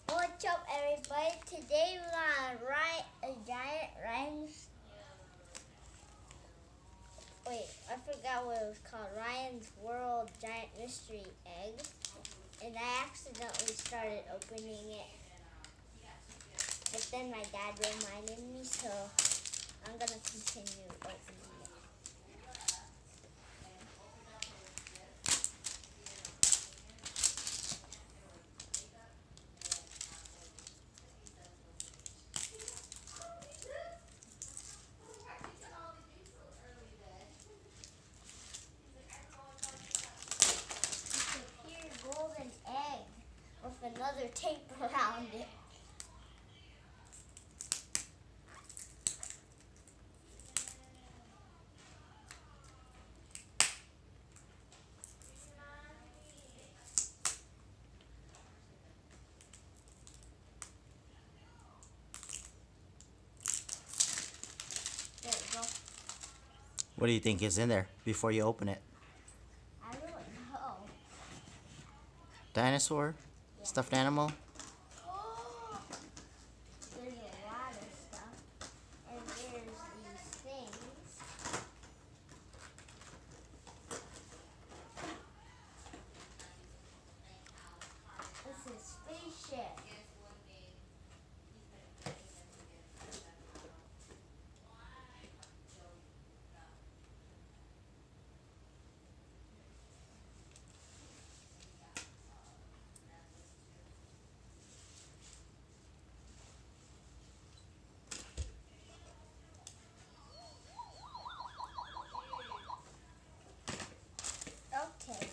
What's up, everybody? Today we're gonna write a giant Ryan's. Wait, I forgot what it was called. Ryan's World Giant Mystery Egg, and I accidentally started opening it, but then my dad reminded me, so I'm gonna continue opening it. It's a pure golden egg with another tape around it. There we go. What do you think is in there before you open it? I don't know. Dinosaur? Yeah. Stuffed animal? There's a lot of stuff. And there's these things. This is spaceship. Okay,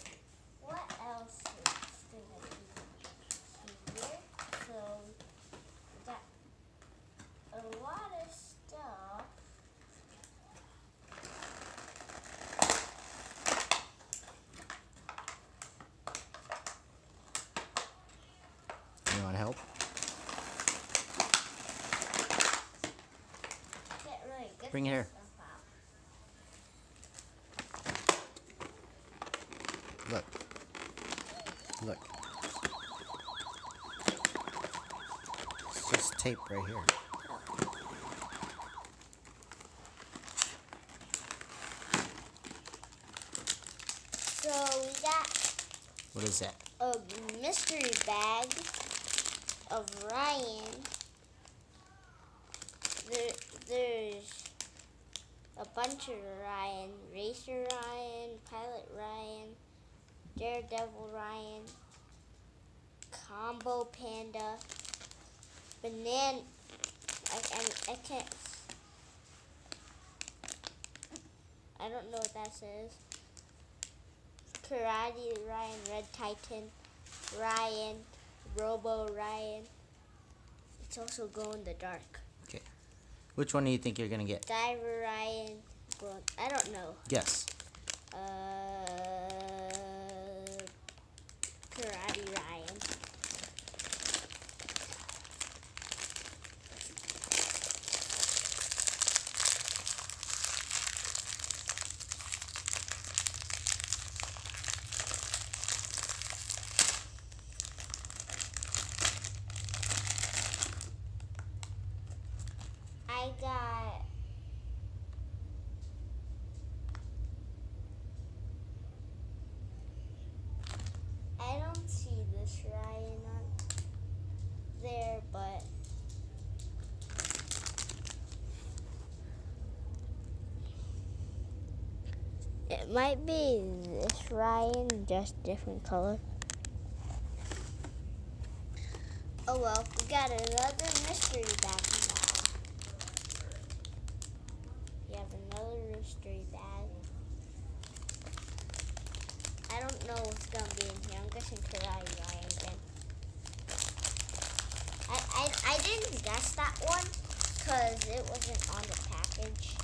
what else is gonna be here? So, we got a lot of stuff. You want help? Get Bring it here. stuff out. Look. Look. It's just tape right here. So we got What is that? a mystery bag of Ryan. There's a bunch of Ryan. Racer Ryan, Pilot Ryan, Daredevil Ryan, Combo Panda, Banana. I can't. I don't know what that says. Karate Ryan, Red Titan Ryan, Robo Ryan. It's also glow in the dark. Okay. Which one do you think you're gonna get? Diver Ryan. I don't know. Guess. Karate Ryan. I got I don't see this Ryan on there, but it might be this Ryan, just different color. Oh well, we got another mystery bag now. We have another mystery bag. I don't know what's gonna be in here. I'm guessing Karate Ryan again. I didn't guess that one because it wasn't on the package.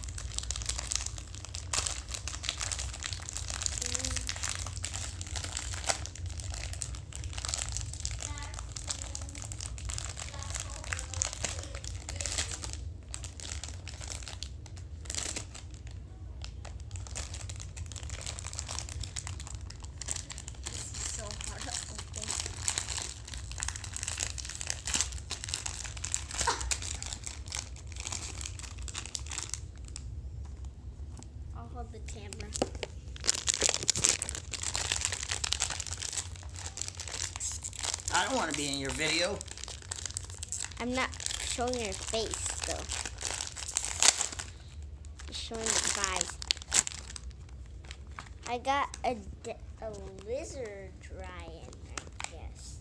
This is so hard to open. I don't want to be in your video. I'm not showing your face, though. Just showing the size. I got a lizard Ryan, I guess.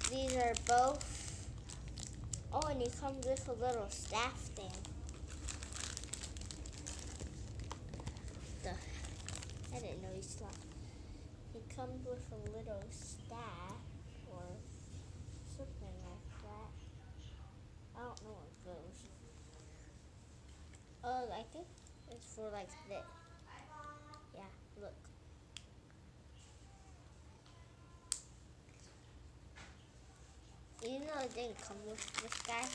These are both. Oh, and he comes with a little staff thing. I didn't know he slept. He comes with a little staff or something like that. I don't know what it goes. Oh, I think it's for like this. Yeah, look. Even though it didn't come with this guy,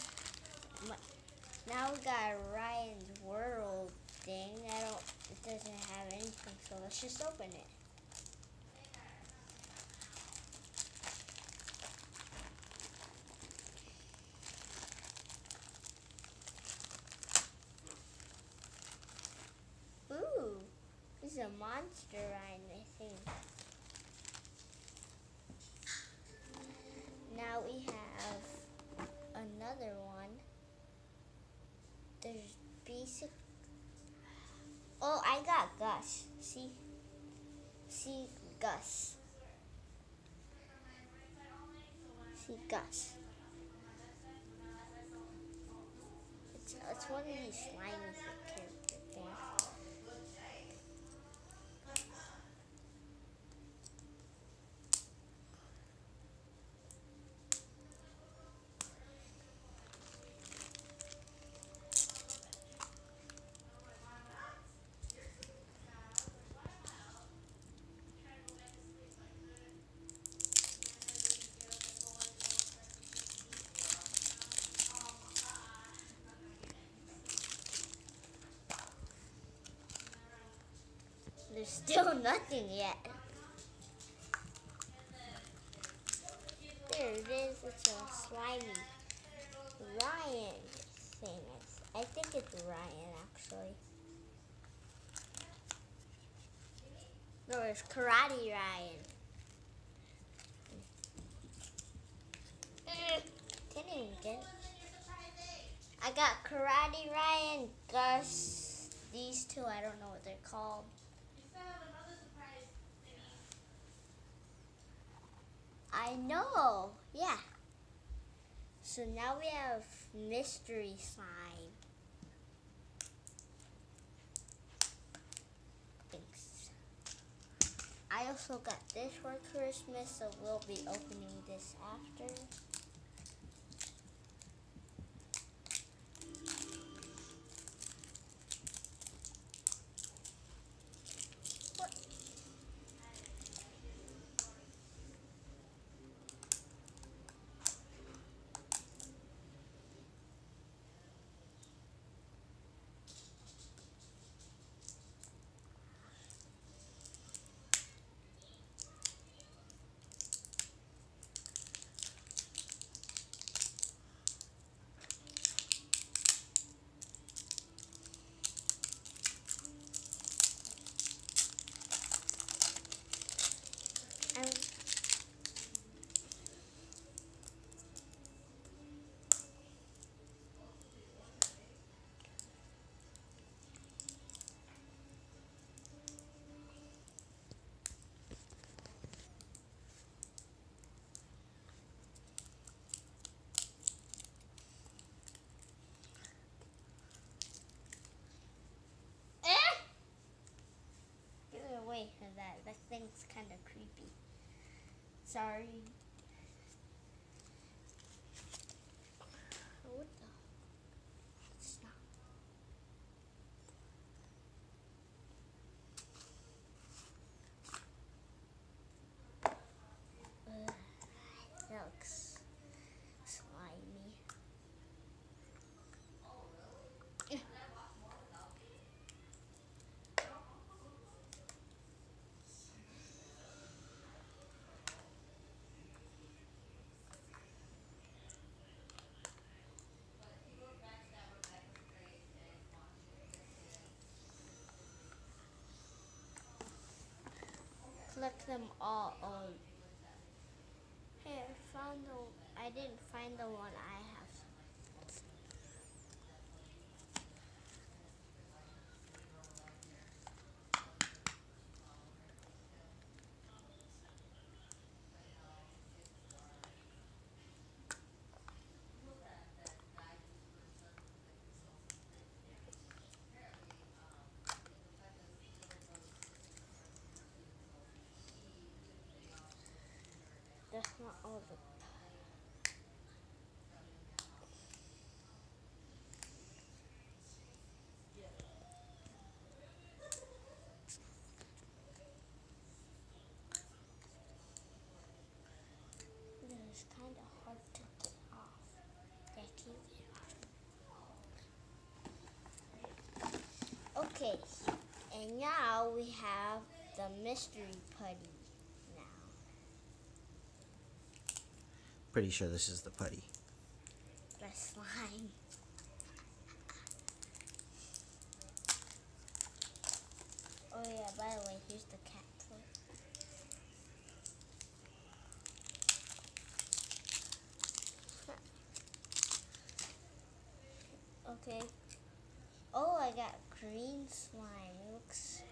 now we got a Ryan's World thing. It doesn't have anything, so let's just open it. Ooh, this is a monster Ryan, I think. Now we have another one. There's basic. Oh, I got Gus. See Gus. See Gus. It's one of these slimy character things. There's still nothing yet. There it is. It's a slimy Ryan thing. I think it's Ryan, actually. No, it's Karate Ryan. Didn't even get it. I got Karate Ryan, Gus, these two. I don't know what they're called. I know, yeah. So now we have mystery slime. Thanks. I also got this for Christmas, so we'll be opening this after. Away from that. That thing's kind of creepy. Sorry. What the? Stop. That looks slimy. collect them all. Hey, I didn't find the one I have. That's not all the. It's kind of hard to get off. Okay, and now we have the mystery putty now. Pretty sure this is the putty. The slime. Oh yeah, by the way, here's the cat foot. Okay. Oh, I got green slime. It looks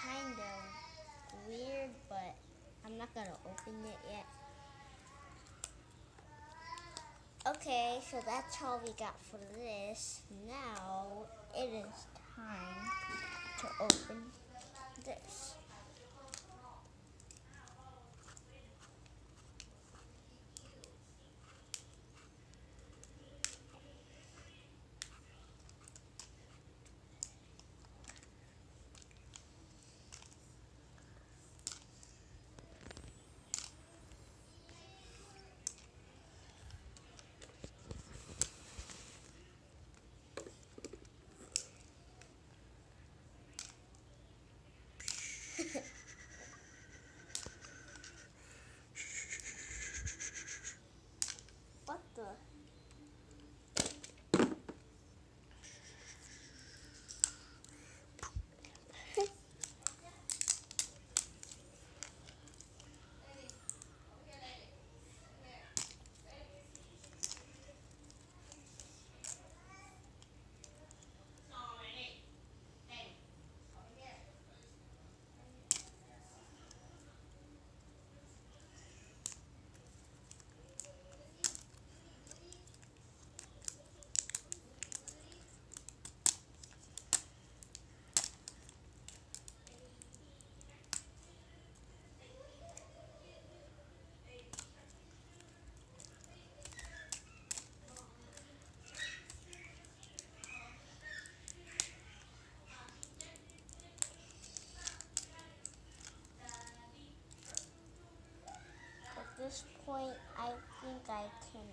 kind of weird, but I'm not gonna open it yet. Okay, so that's all we got for this. Now it is time to open this. What the? At this point, I think I can.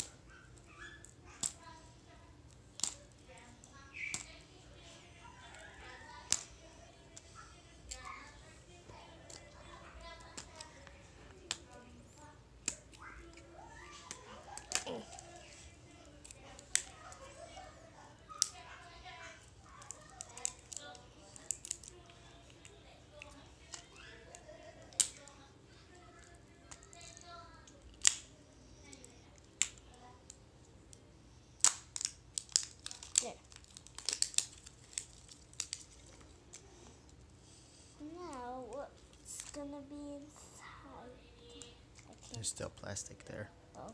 There. Now, what's gonna be inside? I can't. There's still plastic there. Oh.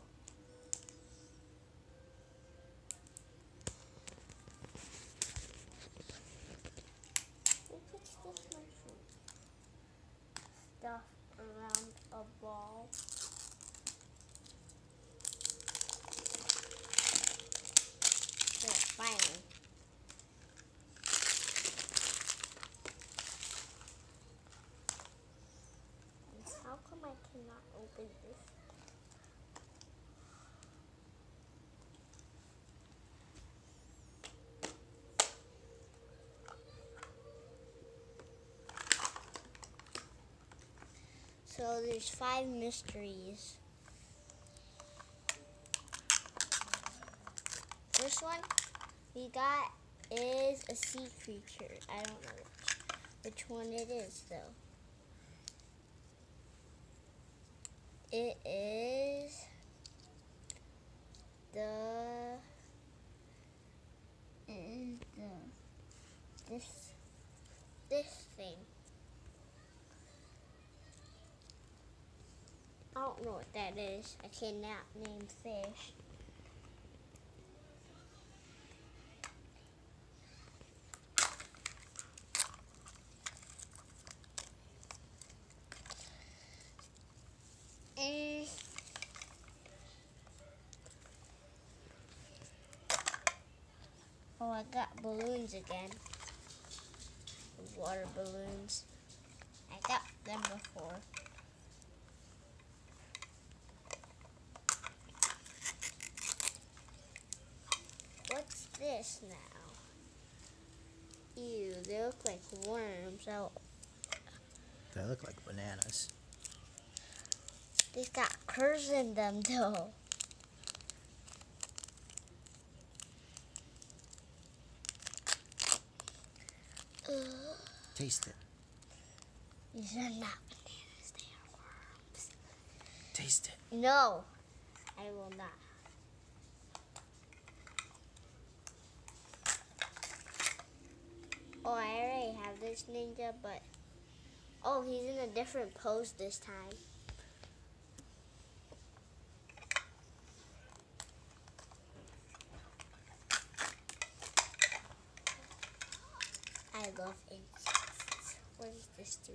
Who puts this mushroom stuff around a ball? There, finally. And how come I cannot open this? So there's 5 mysteries. First one we got is a sea creature. I don't know which. which one it is, though. It is this thing. I don't know what that is. I cannot name fish. Oh, I got balloons again. Water balloons. I got them before. What's this now? Ew, they look like worms. Oh, They look like bananas. they got curves in them though. Taste it. These are not bananas, they are worms. Taste it. No, I will not. Oh, I already have this ninja, but oh, he's in a different pose this time. I love insects. What does this do?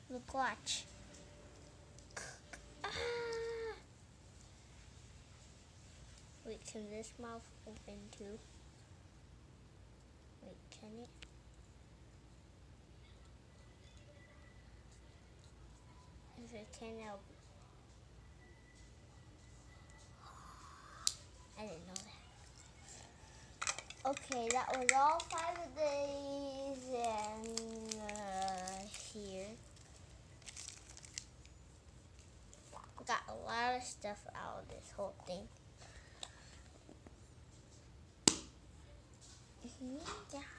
Look, watch. Ah! Wait, can this mouth open too? Wait, can it? If it can, I didn't know that. Okay, that was all 5 of these, and here. Got a lot of stuff out of this whole thing. Yeah.